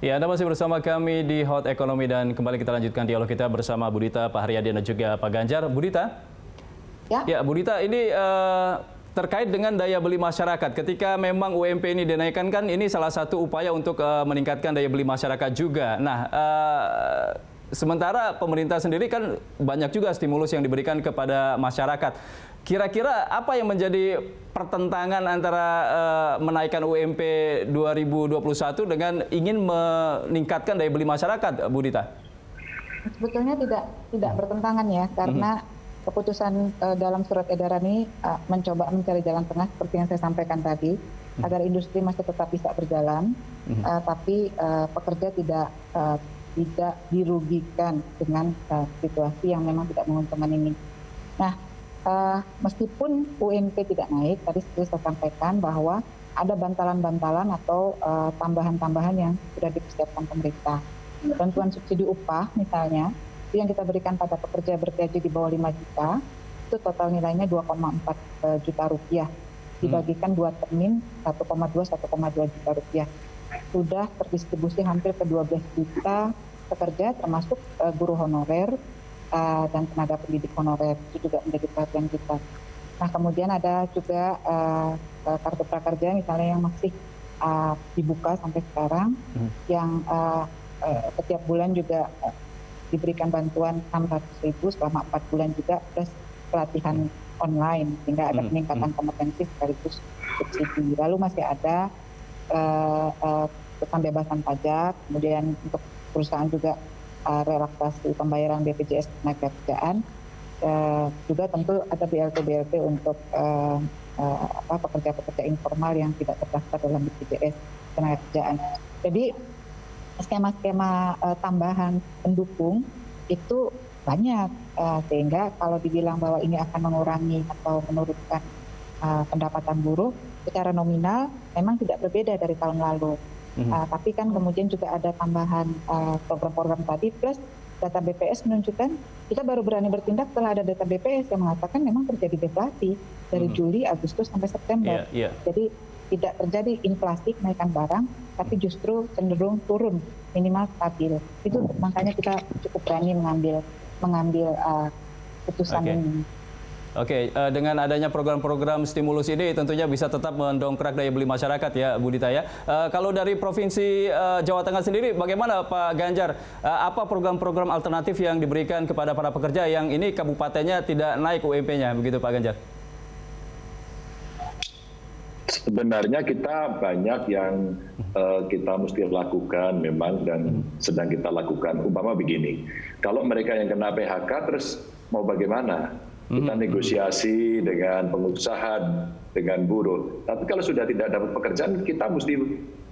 Ya, Anda masih bersama kami di Hot Ekonomi dan kembali kita lanjutkan dialog kita bersama Bu Dita, Pak Haryadi dan juga Pak Ganjar. Bu Dita? Ya, Bu Dita, ini terkait dengan daya beli masyarakat. Ketika memang UMP ini dinaikkan, kan ini salah satu upaya untuk meningkatkan daya beli masyarakat juga. Nah, sementara pemerintah sendiri kan banyak juga stimulus yang diberikan kepada masyarakat. Kira-kira apa yang menjadi pertentangan antara menaikkan UMP 2021 dengan ingin meningkatkan daya beli masyarakat, Bu Dita? Sebetulnya tidak bertentangan ya, karena keputusan dalam surat edaran ini mencoba mencari jalan tengah seperti yang saya sampaikan tadi, agar industri masih tetap bisa berjalan, tapi pekerja tidak dirugikan dengan situasi yang memang tidak menguntungkan ini. Nah, meskipun UMP tidak naik, tadi seperti saya sampaikan bahwa ada bantalan-bantalan atau tambahan-tambahan yang sudah dipersiapkan pemerintah. Bantuan subsidi upah misalnya, itu yang kita berikan pada pekerja bergaji di bawah 5 juta, itu total nilainya 2,4 juta rupiah. Dibagikan 2 termin 1,2 juta rupiah. Sudah terdistribusi hampir ke 12 juta pekerja, termasuk guru honorer, dan tenaga pendidik honorer, itu juga menjadi perhatian kita. Nah, kemudian ada juga kartu prakerja misalnya yang masih dibuka sampai sekarang, yang setiap bulan juga diberikan bantuan 600.000 selama 4 bulan juga, plus pelatihan online, sehingga ada peningkatan kompetensi sekaligus subsidi. Lalu masih ada pembebasan pajak, kemudian untuk perusahaan juga relaksasi pembayaran BPJS Ketenagakerjaan, juga tentu ada BLT untuk pekerja-pekerja informal yang tidak terdaftar dalam BPJS Ketenagakerjaan. Jadi skema-skema tambahan pendukung itu banyak, sehingga kalau dibilang bahwa ini akan mengurangi atau menurunkan pendapatan buruh, secara nominal memang tidak berbeda dari tahun lalu. Tapi kan kemudian juga ada tambahan program-program tadi, plus data BPS menunjukkan kita baru berani bertindak setelah ada data BPS yang mengatakan memang terjadi deflasi dari Juli, Agustus sampai September. Jadi tidak terjadi inflasi kenaikan barang, tapi justru cenderung turun, minimal stabil. Itu makanya kita cukup berani mengambil putusan ini. Oke, dengan adanya program-program stimulus ini tentunya bisa tetap mendongkrak daya beli masyarakat ya, Bu Dita ya. Kalau dari Provinsi Jawa Tengah sendiri, bagaimana Pak Ganjar? Apa program-program alternatif yang diberikan kepada para pekerja yang ini kabupatennya tidak naik UMP-nya, begitu Pak Ganjar? Sebenarnya kita banyak yang kita mesti lakukan memang dan sedang kita lakukan. Umpama begini, kalau mereka yang kena PHK terus mau bagaimana? Kita negosiasi dengan pengusaha, dengan buruh. Tapi kalau sudah tidak dapat pekerjaan, kita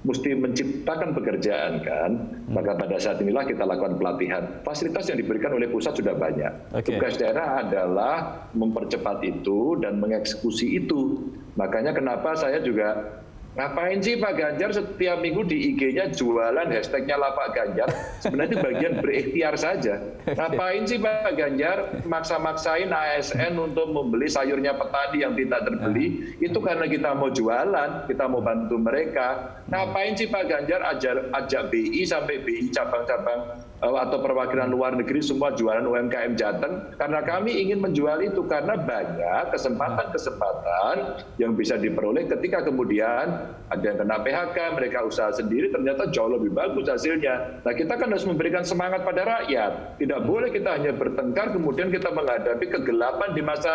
mesti menciptakan pekerjaan kan. Maka pada saat inilah kita lakukan pelatihan. Fasilitas yang diberikan oleh pusat sudah banyak. Tugas daerah adalah mempercepat itu dan mengeksekusi itu. Makanya kenapa saya juga ngapain sih Pak Ganjar setiap minggu di IG-nya jualan hashtagnya Lapak Ganjar? Sebenarnya itu bagian berikhtiar saja. Ngapain sih Pak Ganjar maksa-maksain ASN untuk membeli sayurnya petani yang tidak terbeli? Itu karena kita mau jualan, kita mau bantu mereka. Ngapain sih Pak Ganjar ajak BI sampai BI cabang-cabang atau perwakilan luar negeri semua jualan UMKM Jateng? Karena kami ingin menjual itu, karena banyak kesempatan-kesempatan yang bisa diperoleh ketika kemudian ada yang kena PHK, mereka usaha sendiri, ternyata jauh lebih bagus hasilnya. Nah, kita kan harus memberikan semangat pada rakyat. Tidak boleh kita hanya bertengkar, kemudian kita menghadapi kegelapan di masa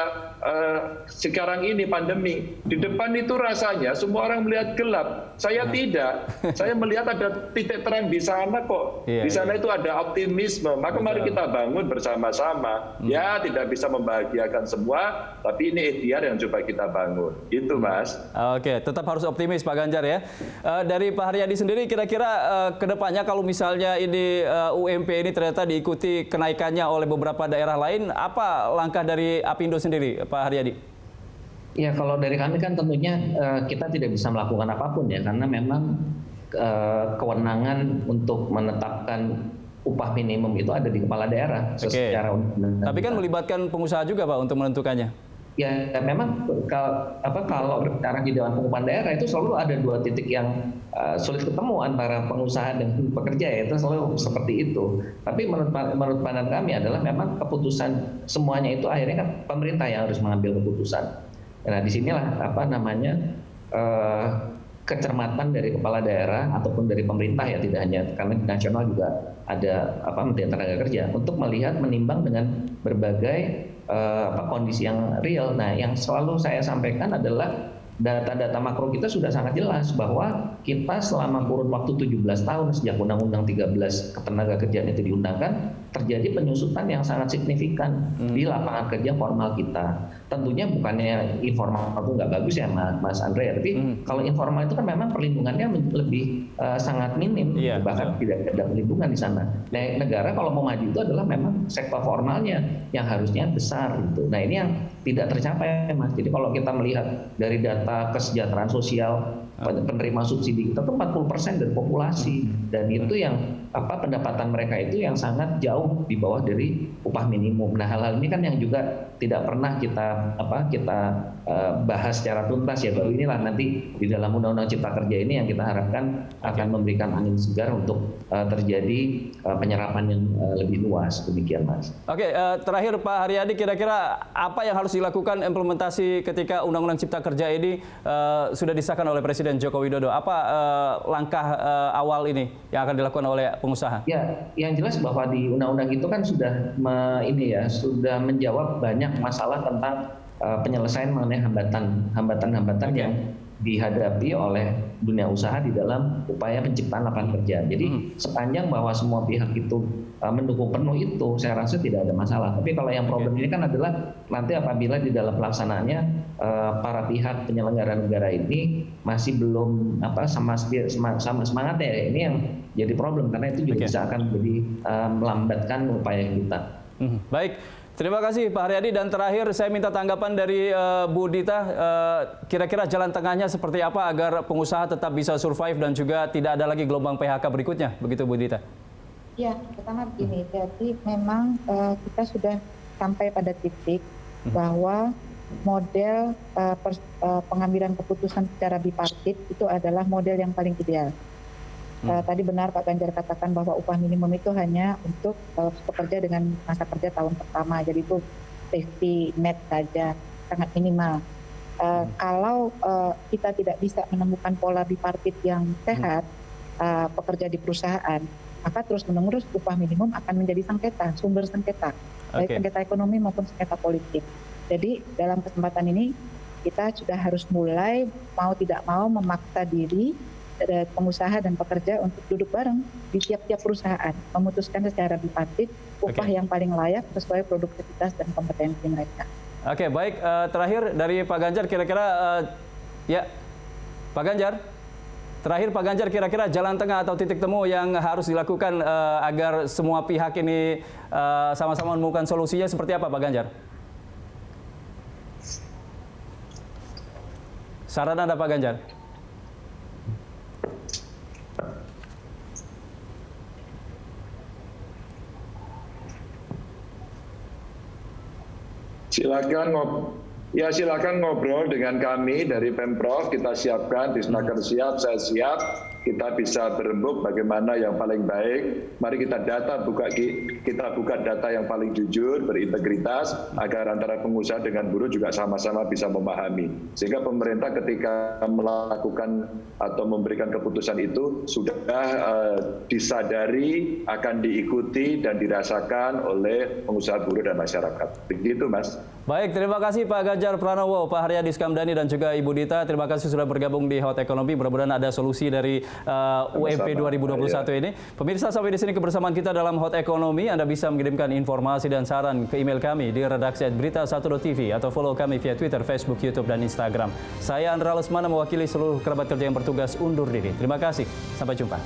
sekarang ini, pandemi. Di depan itu rasanya semua orang melihat gelap. Saya tidak. Saya melihat ada titik terang di sana kok. Di sana itu ada optimisme. Maka mari kita bangun bersama-sama. Ya, tidak bisa membahagiakan semua, tapi ini ikhtiar yang coba kita bangun. Itu, Mas. Oke, tetap harus optimis Pak Ganjar ya. Dari Pak Haryadi sendiri, kira-kira kedepannya kalau misalnya ini UMP ini ternyata diikuti kenaikannya oleh beberapa daerah lain, apa langkah dari Apindo sendiri, Pak Haryadi? Ya, kalau dari kami kan tentunya kita tidak bisa melakukan apapun ya, karena memang kewenangan untuk menetapkan upah minimum itu ada di kepala daerah secara undang-undang. Tapi kan melibatkan pengusaha juga Pak untuk menentukannya. Ya memang kalau berbicara di Dewan Pengupahan Daerah itu selalu ada dua titik yang sulit ketemu antara pengusaha dan pekerja, ya itu selalu seperti itu. Tapi menurut pandangan kami adalah memang keputusan semuanya itu akhirnya kan pemerintah yang harus mengambil keputusan. Nah disinilah kecermatan dari kepala daerah ataupun dari pemerintah, ya tidak hanya karena di nasional juga ada Menteri Tenaga Kerja untuk melihat menimbang dengan berbagai kondisi yang real. Nah, yang selalu saya sampaikan adalah data-data makro kita sudah sangat jelas bahwa kita selama kurun waktu 17 tahun sejak Undang-Undang 13 Ketenagakerjaan itu diundangkan, terjadi penyusutan yang sangat signifikan di lapangan kerja formal kita. Tentunya bukannya informal itu nggak bagus ya Mas Andre, tapi kalau informal itu kan memang perlindungannya lebih sangat minim, bahkan tidak ada perlindungan di sana. Nah, negara kalau mau maju itu adalah memang sektor formalnya yang harusnya besar gitu. Nah, ini yang tidak tercapai Mas. Jadi kalau kita melihat dari data kesejahteraan sosial penerima subsidi kita tuh 40% dari populasi, dan itu yang pendapatan mereka itu yang sangat jauh di bawah dari upah minimum. Nah, hal-hal ini kan yang juga tidak pernah kita bahas secara tuntas ya. Baru inilah nanti di dalam Undang-Undang Cipta Kerja ini yang kita harapkan akan memberikan angin segar untuk terjadi penyerapan yang lebih luas. Demikian Mas. Oke, terakhir Pak Haryadi, kira-kira apa yang harus dilakukan implementasi ketika Undang-Undang Cipta Kerja ini sudah disahkan oleh Presiden Joko Widodo? Apa langkah awal ini yang akan dilakukan oleh pengusaha? Ya, yang jelas bahwa di undang-undang itu kan sudah sudah menjawab banyak masalah tentang penyelesaian mengenai hambatan-hambatan yang dihadapi oleh dunia usaha di dalam upaya penciptaan lapangan kerja. Jadi sepanjang bahwa semua pihak itu mendukung penuh itu, saya rasa tidak ada masalah. Tapi kalau yang problem ini kan adalah nanti apabila di dalam pelaksanaannya para pihak penyelenggara negara ini masih belum sama semangatnya, ya. Ini yang jadi problem karena itu juga bisa akan jadi melambatkan upaya kita. Baik. Terima kasih Pak Haryadi, dan terakhir saya minta tanggapan dari Bu Dita, kira-kira jalan tengahnya seperti apa agar pengusaha tetap bisa survive dan juga tidak ada lagi gelombang PHK berikutnya, begitu Bu Dita? Ya, pertama begini, jadi memang kita sudah sampai pada titik bahwa model pengambilan keputusan secara bipartit itu adalah model yang paling ideal. Tadi benar Pak Ganjar katakan bahwa upah minimum itu hanya untuk pekerja dengan masa kerja tahun pertama, jadi itu safety net saja, sangat minimal. Kalau kita tidak bisa menemukan pola bipartit yang sehat, pekerja di perusahaan, maka terus-menerus upah minimum akan menjadi sengketa, sumber sengketa, baik sengketa ekonomi maupun sengketa politik. Jadi dalam kesempatan ini kita sudah harus mulai mau tidak mau memaksa diri pengusaha dan pekerja untuk duduk bareng di tiap-tiap perusahaan, memutuskan secara bipartit upah yang paling layak sesuai produktivitas dan kompetensi mereka. Oke, baik. Terakhir dari Pak Ganjar, kira-kira Pak Ganjar, terakhir Pak Ganjar, kira-kira jalan tengah atau titik temu yang harus dilakukan agar semua pihak ini sama-sama menemukan solusinya seperti apa Pak Ganjar? Saran Anda Pak Ganjar? Silakan ngobrol dengan kami dari Pemprov, kita siapkan, Disnaker siap, saya siap, kita bisa berembuk bagaimana yang paling baik. Mari kita buka data yang paling jujur, berintegritas, agar antara pengusaha dengan buruh juga sama-sama bisa memahami. Sehingga pemerintah ketika melakukan atau memberikan keputusan itu sudah disadari, akan diikuti dan dirasakan oleh pengusaha buruh dan masyarakat. Begitu Mas. Baik, terima kasih Pak Ganjar Pranowo, Pak Haryadi Sukamdhani, dan juga Ibu Dita. Terima kasih sudah bergabung di Hot Economy. Mudah-mudahan ada solusi dari UMP 2021 ini. Pemirsa, sampai di sini kebersamaan kita dalam Hot Economy. Anda bisa mengirimkan informasi dan saran ke email kami di redaksi@berita1.tv atau follow kami via Twitter, Facebook, YouTube, dan Instagram. Saya Andra Lesmana mewakili seluruh kerabat kerja yang bertugas undur diri. Terima kasih. Sampai jumpa.